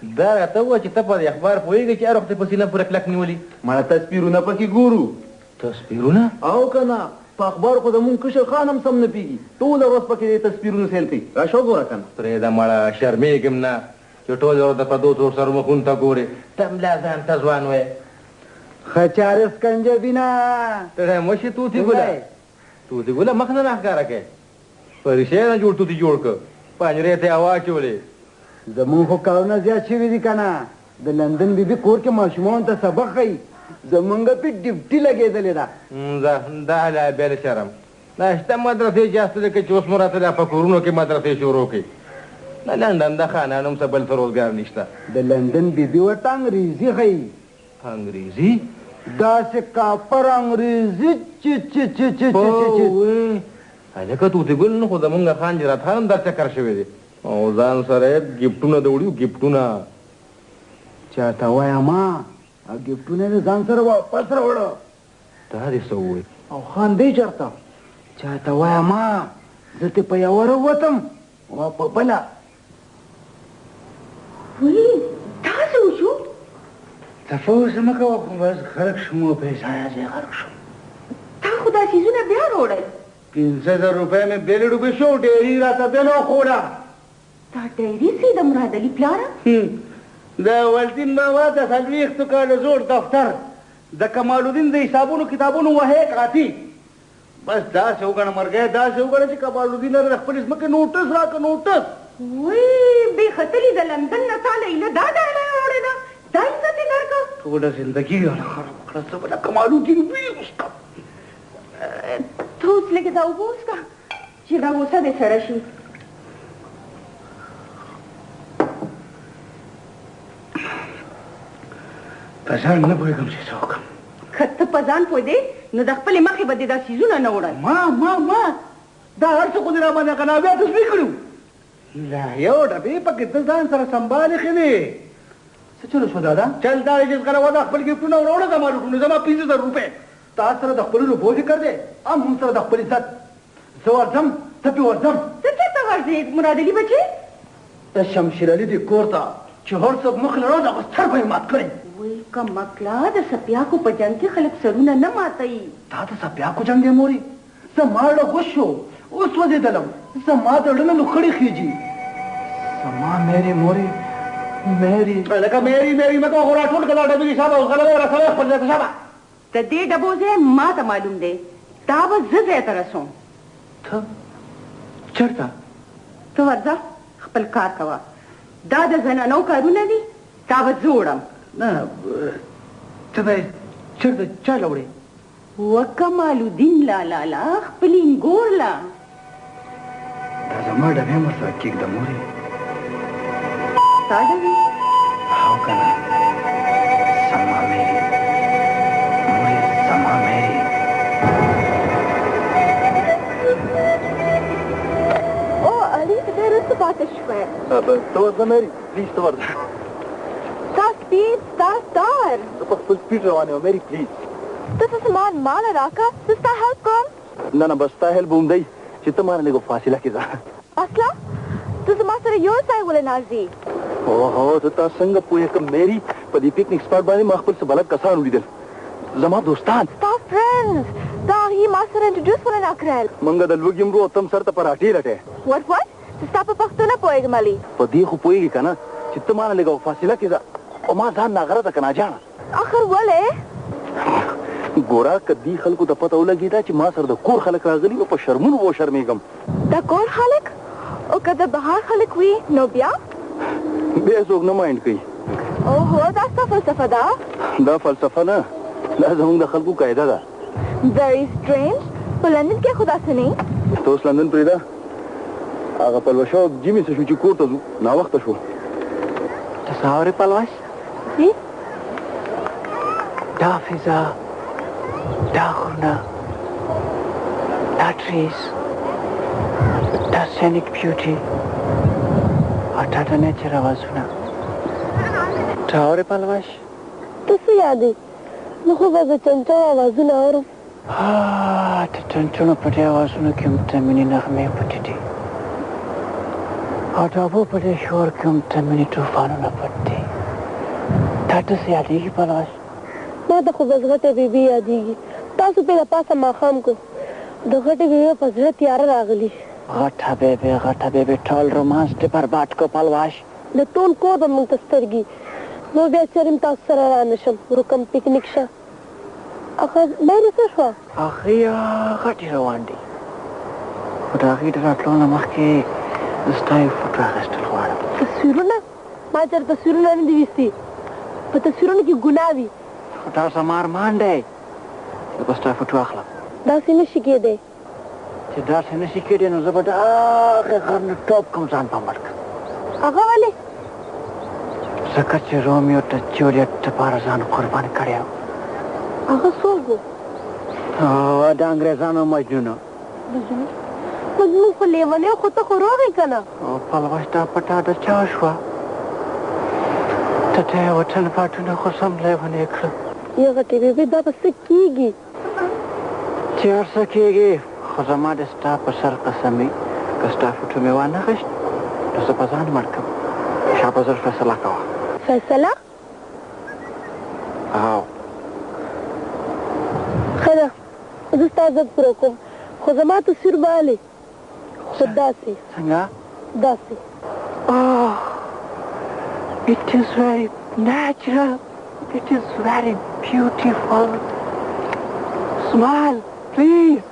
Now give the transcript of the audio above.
دا راته ووایه چې ته په دې اخبار پوهېږې چې هر وخت یې په سینه پورې کلک نیولي مړه تصویرونه پکې ګورو. تصویرونه؟ او که نه په اخبارو خو زمونږ کشر خان هم سم نه پېږي، ټوله ورځ پکې تصویرونه سیل کوي. راشه وګوره که نه. پرېږده مړه شرمېږم نه چې ټوله ورځ د پردو تور سرو مخونو ته ګورې. ته ملا ځان ته ځوان وایې. ښه چارې سکنجه بینه ته مشې توتي ګله توتي ګله مخ نه راښکاره کوې. په ریشۍ نه جوړ توتي جوړ کړه پنجرې ته یې هوا اچولې. زمونږ خو کارونه زیات شوي دي که نه. د لندن بیبي کور کې ماشومانو ته سبق ښیي، زمونږ پې ډیوټي لګېدلې ده. دا لا بېل شرم دا شته مدرسې چې اصلي کې چې اوس مو راته لا په کورونو کې مدرسې شروع کړي. د لندن د خانانو هم څه بل څه روزګار نشته. د لندن بیبي ورته انګریزي ښیي. انګریزي؟ داسې کاپر انګریزي چې هلکه توتي ګل نو خو زمونږ خان جرات خان هم دا چکر شوی دی او ځان سره یې ګفټونه د وړي ګفټونه. چاته وایمه ګفټونه یې ځان سره واپس راوړه. دا دې څه ووایي؟ او خان دی چېرته؟ چاته وایمه زه تې په یوه راووتم او په بله. وایي داسې وشو؟ تفوس مه کوه خو بس غرق شوم او پیسایه ځای غرق شوم. تا خو دا څیزونه بیا راوړل؟ 500 روپۍ مې بېلې ډوبې شو، ډېري راته بېله وخوړه. دا ډایري سي د مراد علي پلاره؟ د ولدین بابا د 40 کاله زوړ دفتر د کمال الدین د حسابونو کتابونو وهې کاتی. بس داسې وګڼه مرګی داسې وګڼه چې کمال الدین د خپلې ځمکې نوټس راکړه نوټس. وایي بې ختلي د لندن نه تا له ایله دا ډایله راوړې ده، دا عزت یې درکړه؟ ټوله زندګي یې خراب کړه. زه به د کمال الدین ویې وسکم. ته اوس لږې دا اوبه وڅښه چې دا غوسه دې سره شي. په ځان نه پوهېږم چې څه وکړم. که ته په ځان پوهېدې نو د خپلې مخې به دې دا څیزونه نه وړل. ما دا هر څه خو دې راباندې قناویا تصویر کړي وو. لا یو ډبې پکې ته ځان سره سنبال ایښې وې. څه چلو شو دادا؟ چل دا چې زغره وده خپل ګفټونه وروړه زما لوټونه زما 500 روپۍ. تا سره د خپلو روپو فکر دی هم هم سره د خپل عزت. زه ورځم ته پې ورځم. ته چېرته ورځې مراد علي بچې؟ د شمشیر علي دې کور ته چې هر څوک مخ لړو دغه سر به یې مات کړی. وایي کمکله د سپیاکو په جنګ کې خلک سرونه نه ماتوي. دا د سپیاکو جنګ دی مورې. زما زړه غوښ شو اوس وځېدلم. زما زړه نو خړې خېجي. زما مېرې مورې مېرې لکه مېرې مې کوه خو راټول کړه دا ډبې صاحب اوس غلبه ورسوی خپل ځای ته شابه. د دې ډبو ځای ما ته معلوم دی، دا به زه ځای ته رسوم. ته چېرته؟ ته ورځه خپل کار کوه. دا د زنانو کارونه دي، دا به زه وړم. نه ته به یې چېرته چا له وړې؟ و کمال الدین لالا خپل انګور له. دا زما ډبې هم ورسره کېږده مورې. ستا ډبې؟ او که نه زما مېرې مورې زما مېرې. او علي ډېر څه پاتې شوی. ته ورځه مېرې پلیز ته ورځه. ستا سپیډ ستا ستار. زه په خپل سپیډ روان یم مېرې پلیز. ته څه سامان ماله راکړه زه ستا هیلپ کوم. نه بس ستا هیلپ به هم دی چې ته مانه لږه فاصله کې ځه. اصله ته زما سره یو ځای ولې ناځې؟ اوهو ته تا څنګه پوهې کړم مېري په دې پکنیک سپاټ باندې ما خپل څه بلد کسان ولیدل زما دوستان. ستا فرینډز دا هغې ما سره انټروډیوس ولې نه کړل؟ موږ د لوږې مرو او تم سر ته پراټې لټې. وټ زه ستا په پښتو نه پوهېږم علي. په دې خو پوهېږې که نه چې ته مانه لږه فاصله کې ځه او ما ځان ناغرضه که ناجانه. اخر ولې؟ ګوره که دې خلکو ته پته ولګېده چې ما سره د کور خلک راغلي نو په شرمونو به وشرمېږم. د کور خلک؟ او که د بهر خلک وي نو بیا؟ بیا څوک نه مایند کوي. اوهو دا ستا فلسفه ده؟ دا فلسفه نه دا زموږ د خلکو قاعده ده. very strange. په لندن کې خو داسې نه. ته اوس لندن پرېږده هغه پلوشه جیمې څه شو چې کور ته ځو ناوخته شو. ته څه اورې پلوش؟ دا فضا دا غرونه دا ټریز دا سینیک بیوټي او دا د نیچر اوازونه ته اورې پلوش؟ ته څه یادې؟ نو خو به د چنچڼو اوازونه اورم. د چنچڼو په دې اوازونو کې هم د مینې نغمې پټې دي ډابو په دې شور کې هم تمنې طوفانونه پټ دي. تا ته څه یادېږي پلواش؟ ما ته خو بس غټه بیبي یادېږي. تاسو پرې د پاسه ماښام کو د غټې بیبي په زړه تیاره راغلي. غټه بیبي ټول رومانس دې برباد کو پلواش. د ټول کور به موږ ته سترګي. نو بیا چېرې م تاسو سره را نه شم. روکم پکنیک شه. اخه بیرې څه شوه؟ هغې غټې روان دي. خو د هغې د راتلو نه مخکې زه ستا یو فوټو اخیستل غواړم. تصویرونه؟ ما چېرې تصویرونه نه دي ویستي. په تصویرونو کې ګناه وي. خو دا زما ارمان دی زه به ستا فوټو اخلم. داسې نه شي کېدی. چې داسې نه شي کېدی نو زه به د هغې غر نه ټوپ کوم ځان په مړ کړم. هغه ولې؟ ځکه چې رومیو د جولیت دپاره ځان قربان کړی و. هغه څوک و؟ د انګریزانو مجنون. مجنون خو لیونی خو ته خو روغ یې که نه؟ پلوش دا پټه د چا شوه؟ ته ته یې وطن پاټونه خو سم لیونی کړه. یا غټې بیبي دا به څه کېږي؟ چې هر څه کېږي خو زما د ستا په سر قسمي که ستا فوټو مې وانخیست نو زه به ځان مړ کړم. شابه زر فیصله کوه. فیصله؟ او ښه ده زه ستا عزت پوره کوم خو زما تصویر به هلې خو داسې څنګه؟ داسې. Oh, it is very natural. It is very beautiful. Smile, please.